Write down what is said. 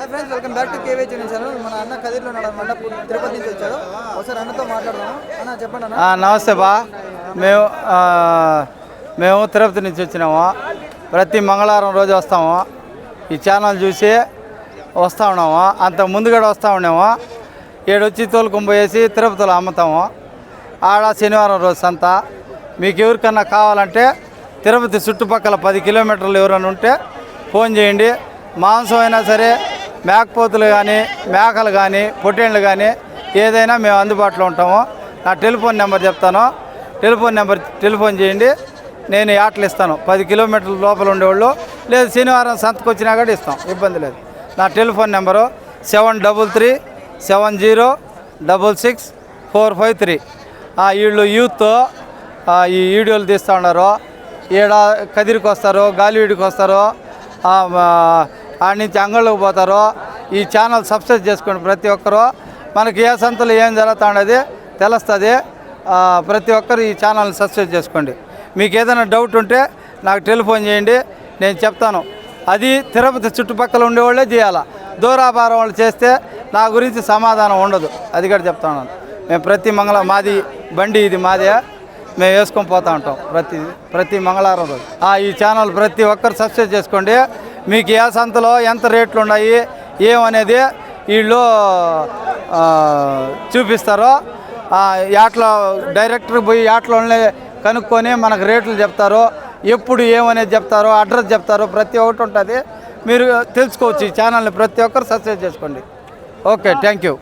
Hi friends, welcome back to KV channel. మన అన్న కదిర్లో ఉన్నాడన్నమాట. తిరుపతి నుంచి వచ్చాడు. ఒకసారి అన్నతో మాట్లాడదాము. అన్న చెప్పండి అన్న. నమస్తే బా. మేము తిరుపతి నుంచి వచ్చినాము. ప్రతి మంగళవారం రోజు వస్తాము. ఈ ఛానల్ చూసి వస్తూ ఉన్నాము. అంత ముందుగా వస్తూ ఉన్నాము. ఏడొచ్చి తోలుకొని పోయేసి తిరుపతిలో అమ్ముతాము. ఆడ శనివారం రోజు సంత. మీకు ఎవరికన్నా కావాలంటే తిరుపతి చుట్టుపక్కల 10 కిలోమీటర్లు ఎవరైనా ఉంటే ఫోన్ చేయండి. మాంసం అయినా సరే, మేకపోతులు కానీ, మేకలు కానీ, పొట్టేళ్ళు కానీ ఏదైనా మేము అందుబాటులో ఉంటాము. నా టెలిఫోన్ నెంబర్ చెప్తాను. టెలిఫోన్ చేయండి. నేను యాట్లు ఇస్తాను. 10 కిలోమీటర్ల లోపల ఉండేవాళ్ళు లేదు, శనివారం సంతకు వచ్చినా కూడా ఇస్తాం, ఇబ్బంది లేదు. నా టెలిఫోన్ నెంబరు 733 70 66 453. వీళ్ళు యూత్ ఈ వీడియోలు తీస్తూ ఉన్నారు. ఈడ కదిరికి వస్తారు, గాలివీడికి వస్తారు, ఆడ నుంచి అంగళ్ళకి పోతారు. ఈ ఛానల్ సబ్స్క్రైబ్ చేసుకోండి ప్రతి ఒక్కరు. మనకి ఏ సంతలో ఏం జరుగుతూ ఉండేది తెలుస్తుంది. ప్రతి ఒక్కరు ఈ ఛానల్ సబ్స్క్రైబ్ చేసుకోండి. మీకు ఏదైనా డౌట్ ఉంటే నాకు టెలిఫోన్ చేయండి, నేను చెప్తాను. అది తిరుపతి చుట్టుపక్కల ఉండేవాళ్ళే చేయాలి. దూరాభారం వాళ్ళు చేస్తే నా గురించి సమాధానం ఉండదు. అది కూడా చెప్తాను. మేము ప్రతి మాది బండి, ఇది మాదే, మేము వేసుకొని పోతూ ఉంటాం ప్రతి మంగళవారం రోజు. ఈ ఛానల్ ప్రతి ఒక్కరు సబ్స్క్రైబ్ చేసుకోండి. మీకు ఏ సంతలో ఎంత రేట్లు ఉన్నాయి ఏమనేది వీళ్ళు చూపిస్తారు. యాట్లో డైరెక్ట్గా పోయి యాట్లోనే కనుక్కొని మనకు రేట్లు చెప్తారు. ఎప్పుడు ఏమనేది చెప్తారో, అడ్రస్ చెప్తారో, ప్రతి ఒక్కటి ఉంటుంది. మీరు తెలుసుకోవచ్చు. ఈ ఛానల్ని ప్రతి ఒక్కరు సబ్స్క్రైబ్ చేసుకోండి. Okay, thank you.